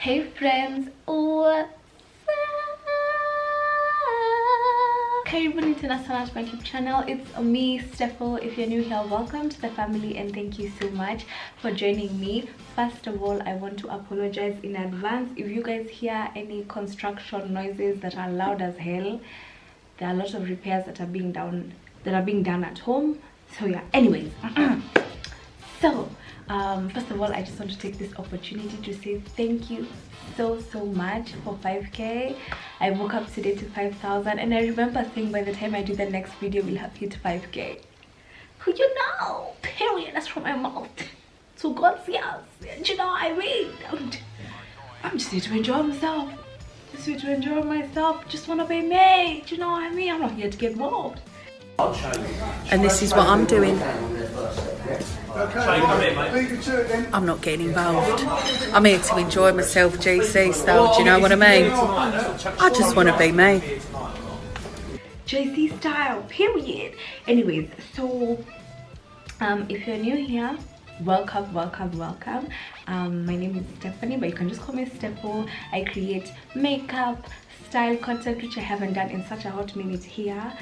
Hey friends, what's up? Karibuni tena sana to my YouTube channel. It's me, Stepho. If you're new here, welcome to the family and thank you so much for joining me. First of all, I want to apologize in advance if you guys hear any construction noises that are loud as hell. There are a lot of repairs that are being done at home. So yeah, anyways. So first of all, I just want to take this opportunity to say thank you so much for 5k. I woke up today to 5,000 and I remember saying by the time I do the next video we'll have hit 5k. Who you know, period. That's from my mouth to God's ears. Do you know what I mean? I'm just here to enjoy myself. Just here to enjoy myself. Just want to be me. Do you know what I mean? I'm not here to get involved. And this is what I'm doing. I'm not getting involved. I'm here to enjoy myself, GC style, do you know what I mean? I just want to be me. JC style, period. Anyways, so if you're new here, welcome. My name is Stephanie, but you can just call me Stepho. I create makeup style content, which I haven't done in such a hot minute here.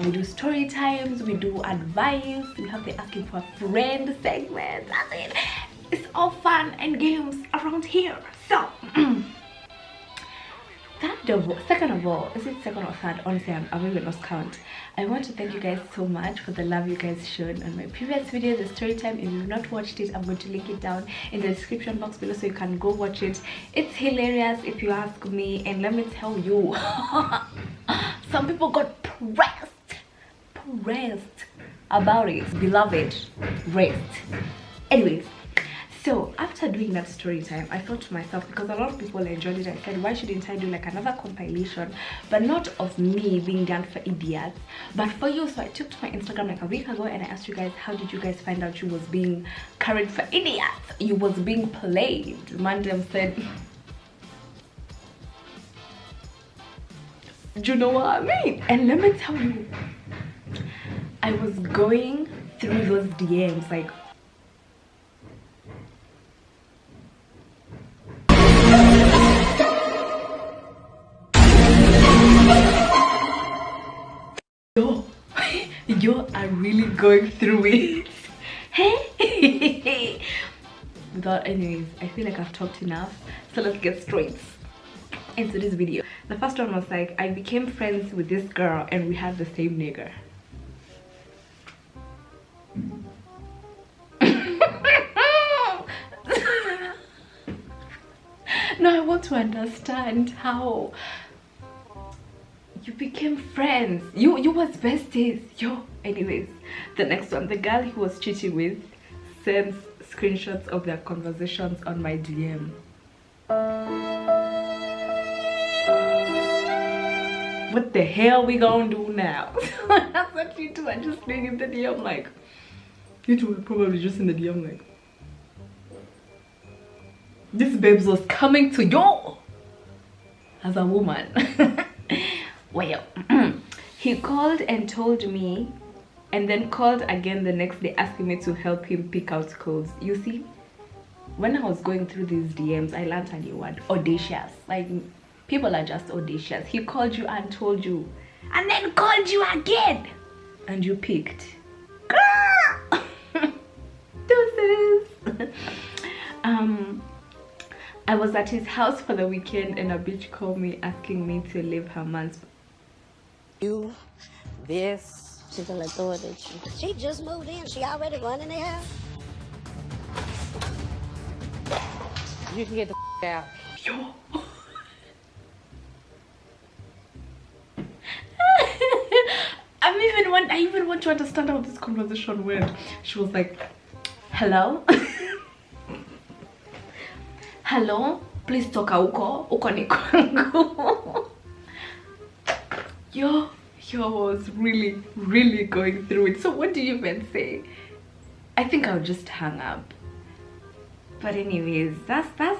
We do story times, we do advice, we have the asking for a friend segment. That's it. It's all fun and games around here. So second of all, is it second or third? Honestly, I've even lost count. I want to thank you guys so much for the love you guys showed on my previous video, the story time. If you've not watched it, I'm going to link it down in the description box below so you can go watch it. It's hilarious if you ask me, and let me tell you, some people got pressed about it. Beloved, rest. Anyways, so after doing that story time, I thought to myself, because a lot of people enjoyed it, I said, why shouldn't I do like another compilation, but not of me being done for idiots, but for you. So I took to my Instagram like a week ago and I asked you guys, how did you guys find out you was being carried for idiots? You was being played. Mandem said, do you know what I mean? And let me tell you, I was going through those DMs like, you are really going through it. Hey. Without anyways, I feel like I've talked enough, so let's get straight into this video. The first one was like, I became friends with this girl and we had the same nigger. Now I want to understand how you became friends. You was besties. Yo. Anyways, the next one, the girl he was cheating with sends screenshots of their conversations on my DM. What the hell we gonna do now? That's what you two are just being in the DM like. You two were probably just in the DM like, this babes was coming to you as a woman. Well, he called and told me, and then called again the next day asking me to help him pick out clothes. You see, when I was going through these DMs, I learned a new word, audacious. Like, people are just audacious. He called you and told you, and then called you again, and you picked. Deuces. I was at his house for the weekend and a bitch called me asking me to leave her man's. You, this, she's gonna throw it at you. She just moved in. She already running the house. You can get the out. Yo. I even want to understand how this conversation went. She was like, hello? Hello? Please talk uko ni kwangu. Yo was really going through it. So what do you even say? I think I'll just hang up. But anyways, that's and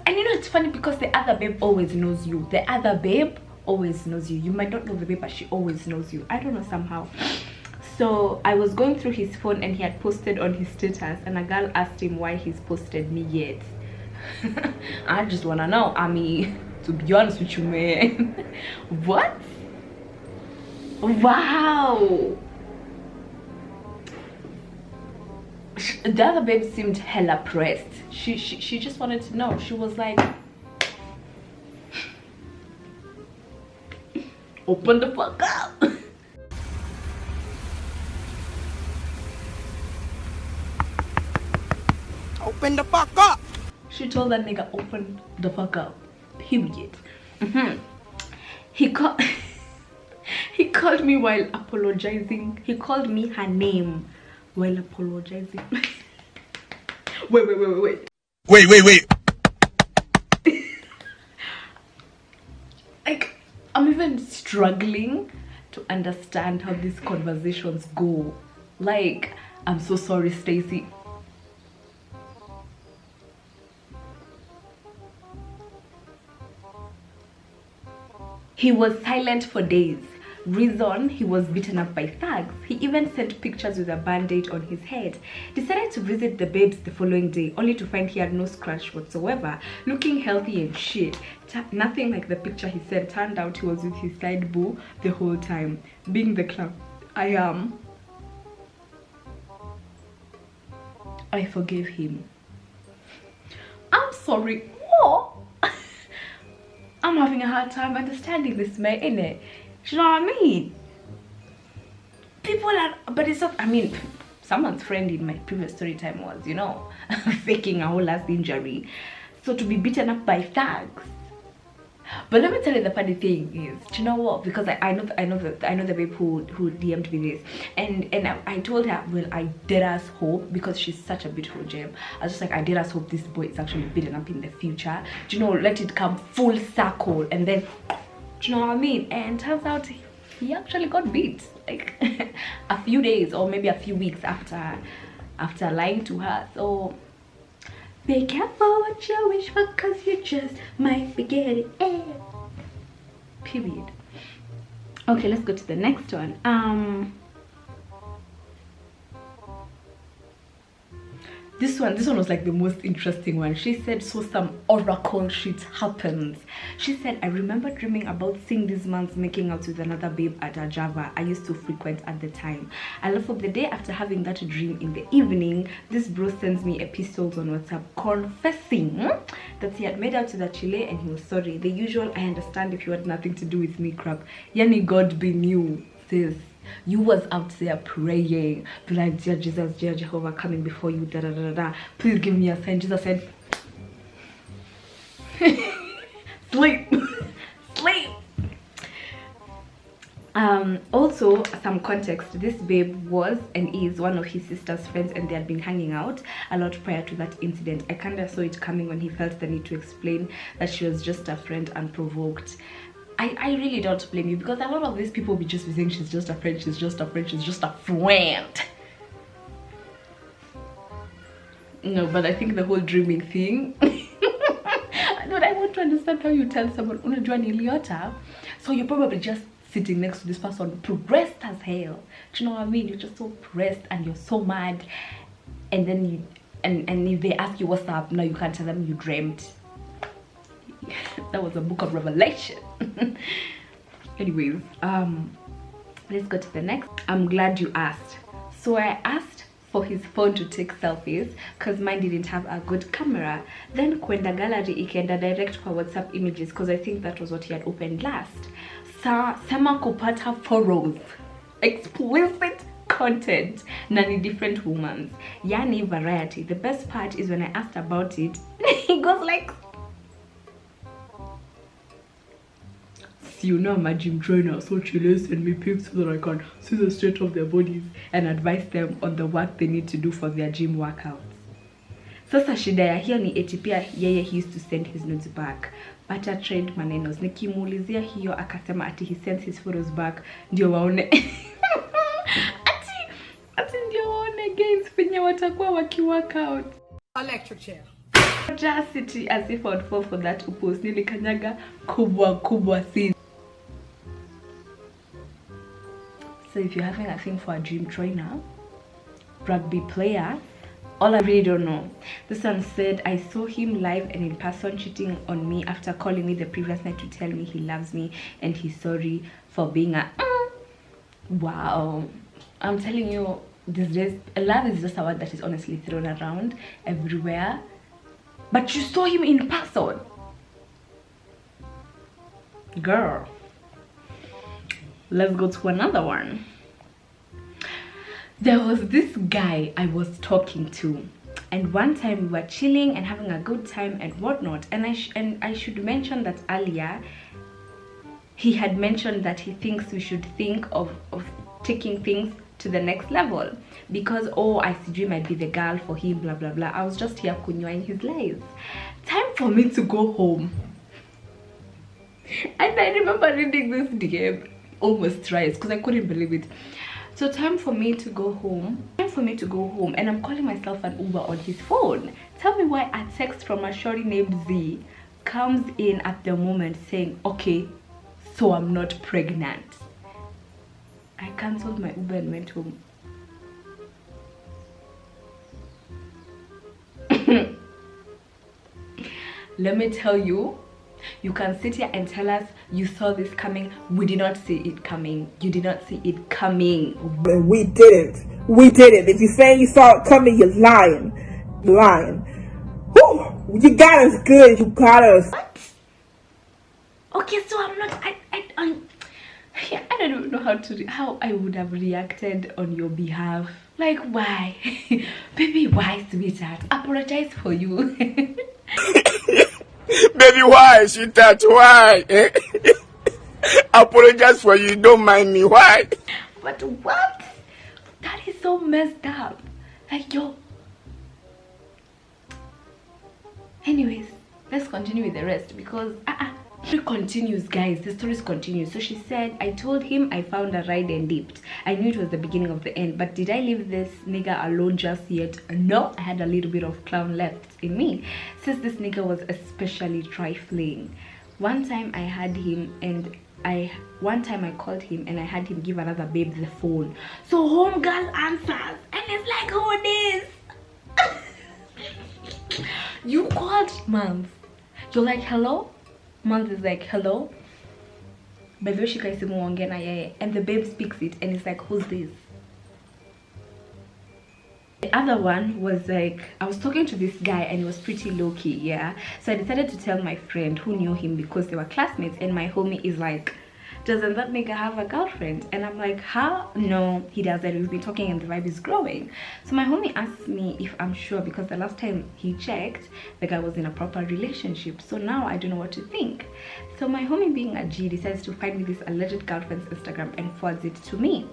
you know it's funny because the other babe always knows you. The other babe always knows you. You might not know the babe, but she always knows you. I don't know, somehow. So I was going through his phone and he had posted on his status, and a girl asked him why he's posted me yet. I just wanna know. I mean, to be honest with you, man. What? Wow. The other babe seemed hella pressed. She just wanted to know. She was like, open the fuck up. Open the fuck up. She told that nigga, open the fuck up. Period. He called he called me while apologizing. He called me her name while apologizing. Wait. Like, I'm even struggling to understand how these conversations go. Like, I'm so sorry, Stacy. He was silent for days. Reason, he was beaten up by thugs. He even sent pictures with a band-aid on his head. Decided to visit the babes the following day, only to find he had no scratch whatsoever, looking healthy and shit. Nothing like the picture he sent. Turned out he was with his side boo the whole time. Being the clown I am, I forgave him. I'm sorry. What? I'm having a hard time understanding this, man, innit? Do you know what I mean? People are, but it's not, I mean, someone's friend in my previous story time was, you know, faking a whole ass injury. So to be beaten up by thugs. But let me tell you, the funny thing is, do you know what? Because I know the babe who DM'd me this, and I told her, well, I did us hope, because she's such a beautiful gem. I was just like, I did us hope this boy is actually beaten up in the future. Do you know? Let it come full circle, and then, do you know what I mean? And turns out he actually got beat, like a few days or maybe a few weeks after lying to her. So be careful what you wish for, cause you just might be getting it. Period. Okay, let's go to the next one. This one was like the most interesting one. She said, so some oracle shit happens. She said, I remember dreaming about seeing these mans making out with another babe at a Java I used to frequent at the time. I left up the day after having that dream in the evening. This bro sends me epistles on WhatsApp confessing that he had made out with a Chile and he was sorry. The usual, I understand if you had nothing to do with me crap. Yani God be new, sis. You was out there praying, be like, dear Jesus, dear Jehovah, coming before you, da da da da. Please give me a sign. Jesus said, sleep, sleep. Also, some context. This babe was and is one of his sister's friends, and they had been hanging out a lot prior to that incident. I kinda saw it coming when he felt the need to explain that she was just a friend unprovoked. I really don't blame you, because a lot of these people will be just saying she's just a friend, she's just a friend, she's just a friend. No, but I think the whole dreaming thing, dude, I want to understand how you tell someone, unajua niliota, so you're probably just sitting next to this person, pressed as hell. Do you know what I mean? You're just so pressed and you're so mad, and then you, and if they ask you what's up, now you can't tell them you dreamt. That was a book of Revelation. Anyways, let's go to the next. I'm glad you asked. So I asked for his phone to take selfies because mine didn't have a good camera. Then kwenda gallery ikenda direct for WhatsApp images, because I think that was what he had opened last. Sama kupata photos, explicit content, nani different women's, yani variety. The best part is when I asked about it, he goes like, you know, I'm a gym trainer, so Chile send me pics so that I can see the state of their bodies and advise them on the work they need to do for their gym workouts. Sasa shida ya hiyo ni eti pia yeye he used to send his nudes back. Bata trade manenos. Nikimuulizia hiyo akasema ati he sends his photos back ndio waone ati ndio waone gains penye watakuwa waki-workout. Electric chair. Audacity, as if I would fall for that upos. Nilikanyaga kubwa scene. So if you're having a thing for a gym trainer, rugby player, All I really don't know. This one said, I saw him live and in person cheating on me after calling me the previous night to tell me he loves me and he's sorry for being a wow. I'm telling you, these days love is just a word that is honestly thrown around everywhere. But you saw him in person, girl. Let's go to another one. There was this guy I was talking to, and one time we were chilling and having a good time and whatnot, and I should mention that earlier he had mentioned that he thinks we should think of taking things to the next level because ICG might be the girl for him, blah blah blah. I was just here kunywaing his lies. Time for me to go home. And I remember reading this DM almost twice because I couldn't believe it. So time for me to go home, and I'm calling myself an Uber on his phone. Tell me why a text from a shorty named Z comes in at the moment saying, okay, so I'm not pregnant. I cancelled my Uber and went home. Let me tell you, you can sit here and tell us you saw this coming. We did not see it coming. You did not see it coming. We didn't. We didn't. If you're saying you saw it coming, you're lying. You're lying. Whew, you got us good. You got us. What? Okay, so I'm not. I don't even know how I would have reacted on your behalf. Like, why? Baby, why, sweetheart? Apologize for you. Baby, why, sweetheart? Why? Apologize for you. Don't mind me. Why? But what? That is so messed up. Like, yo. Anyways, let's continue with the rest because it continues, guys. The stories continue. So she said, I told him I found a ride and dipped. I knew it was the beginning of the end, but did I leave this nigga alone just yet? No, I had a little bit of clown left in me since this nigga was especially trifling. One time I called him and I had him give another babe the phone. So homegirl answers and it's like, who this? You called Mams. You're like, hello? Mams is like, hello? By the way, she guys and the babe speaks it and it's like, who's this? The other one was like, I was talking to this guy and he was pretty low-key, yeah? So I decided to tell my friend who knew him because they were classmates, and my homie is like, doesn't that nigga have a girlfriend? And I'm like, how? No, he doesn't. We've been talking and the vibe is growing. So my homie asked me if I'm sure because the last time he checked, the guy was in a proper relationship. So now I don't know what to think. So my homie, being a G, decides to find me this alleged girlfriend's Instagram and forwards it to me.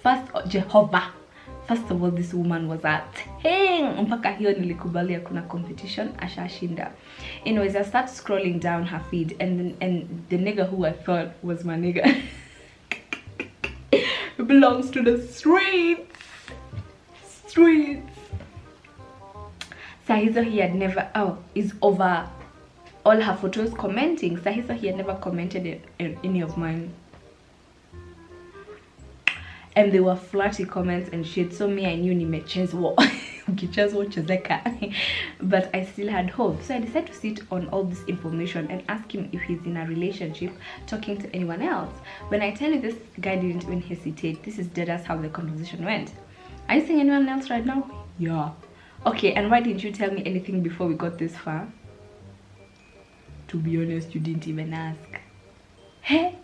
First of all, this woman was a 10. Mpaka hiyo nilikubali kuna competition, ashashinda. Anyways, I start scrolling down her feed and the nigga who I thought was my nigga belongs to the streets. Sahizo, he had never, is over all her photos commenting. Sahizo, he had never commented in any of mine. And they were flirty comments and shit. So me, I knew nimechezwa. But I still had hope. So I decided to sit on all this information and ask him if he's in a relationship, talking to anyone else. When I tell you this guy didn't even hesitate, this is dead as how the conversation went. Are you seeing anyone else right now? Yeah. Okay, and why didn't you tell me anything before we got this far? To be honest, you didn't even ask. Hey?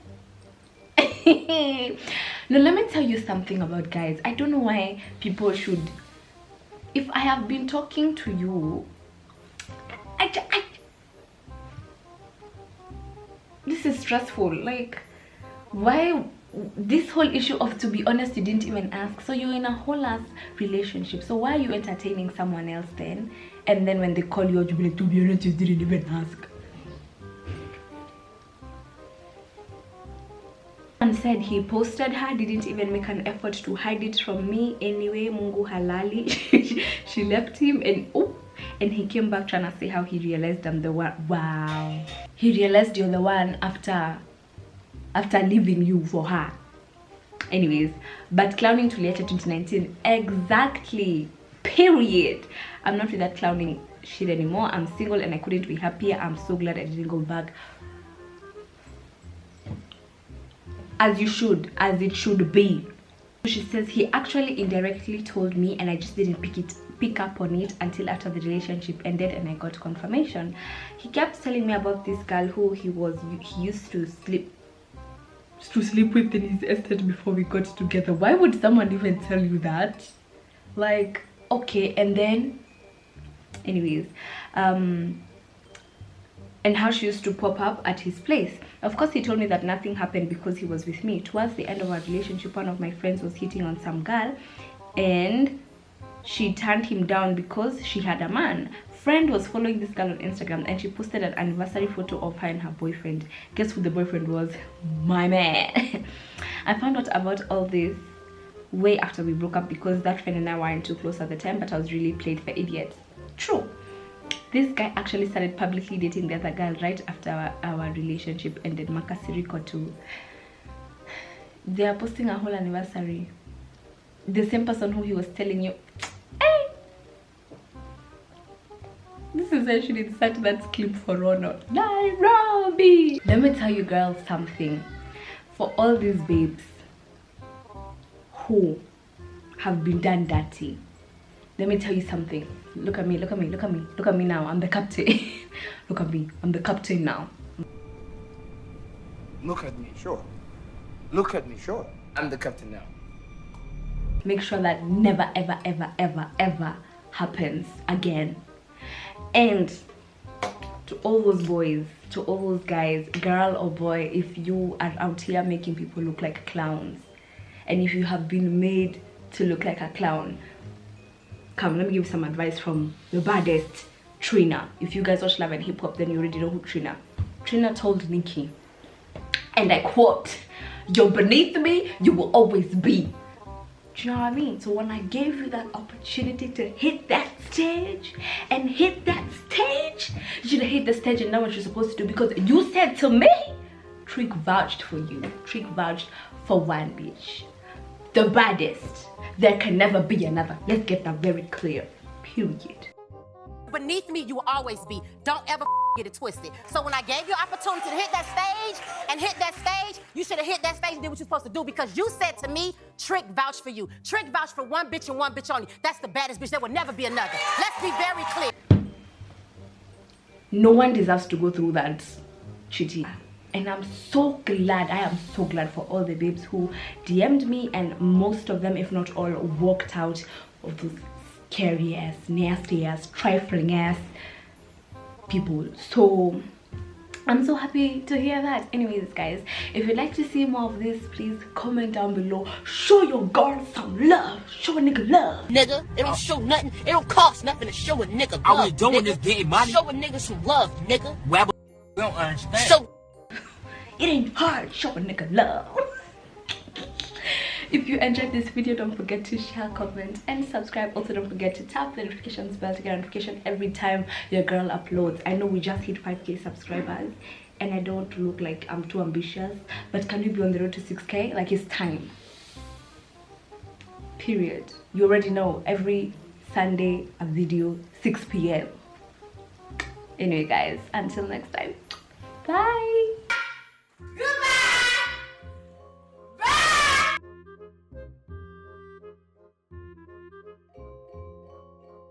Now let me tell you something about guys. I don't know why people should, if I have been talking to you, this is stressful. Like, why this whole issue of, to be honest, you didn't even ask? So you're in a whole ass relationship, so why are you entertaining someone else then? And then when they call you out, you'll be like, to be honest, you didn't even ask. And said he posted her, didn't even make an effort to hide it from me. Anyway, Mungu halali. She left him and he came back trying to say how he realized I'm the one. Wow, he realized you're the one after leaving you for her. Anyways, but clowning to later 2019, exactly. Period. I'm not with that clowning shit anymore. I'm single and I couldn't be happier. I'm so glad I didn't go back. As you should, as it should be. She says he actually indirectly told me and I just didn't pick up on it until after the relationship ended and I got confirmation. He kept telling me about this girl who he used to sleep with in his estate before we got together. Why would someone even tell you that? Like, okay. And then anyways, and how she used to pop up at his place. Of course, he told me that nothing happened because he was with me. Towards the end of our relationship, one of my friends was hitting on some girl and she turned him down because she had a man. Friend was following this girl on Instagram and she posted an anniversary photo of her and her boyfriend. Guess who the boyfriend was? My man. I found out about all this way after we broke up because that friend and I weren't too close at the time, but I was really played for idiot. True. This guy actually started publicly dating the other girl right after our relationship ended. Makasiriko too. They are posting a whole anniversary. The same person who he was telling you, hey! This is actually the start that clip for Rono. Nairobi! Let me tell you girls something. For all these babes who have been done dirty, let me tell you something. Look at me, look at me, look at me, look at me now. I'm the captain. Look at me, I'm the captain now. Look at me, sure. Look at me, sure. I'm the captain now. Make sure that never, ever, ever, ever, ever happens again. And to all those boys, to all those guys, girl or boy, if you are out here making people look like clowns, and if you have been made to look like a clown, come, let me give you some advice from the baddest, Trina. If you guys watch Love and Hip Hop, then you already know who Trina told Nikki, and I quote, "You're beneath me, you will always be." Do you know what I mean? So when I gave you that opportunity to hit that stage and hit that stage, you should have hit the stage and know what you're supposed to do, because you said to me, Trick vouched for you. Trick vouched for one bitch. The baddest. There can never be another. Let's get that very clear. Period. Beneath me, you will always be. Don't ever get it twisted. So when I gave you opportunity to hit that stage, you should have hit that stage and did what you're supposed to do, because you said to me, Trick vouched for you. Trick vouched for one bitch and one bitch only. That's the baddest bitch. There will never be another. Let's be very clear. No one deserves to go through that cheating. And I'm so glad, I am so glad for all the babes who DM'd me, and most of them, if not all, walked out of those scary ass, nasty ass, trifling ass people. So I'm so happy to hear that. Anyways guys, if you'd like to see more of this, please comment down below. Show your girl some love. Show a nigga love. Nigga, it don't show nothing. It don't cost nothing to show a nigga love. All we doing is getting money. Show a nigga some love, nigga. Well, we don't understand. Show. It ain't hard. Show a nigga love. If you enjoyed this video, don't forget to share, comment and subscribe. Also don't forget to tap the notifications bell to get a notification every time your girl uploads. I know we just hit 5k subscribers and I don't look like I'm too ambitious, but can we be on the road to 6k? Like, it's time. Period. You already know, every Sunday a video, 6 p.m. Anyway guys, until next time, bye.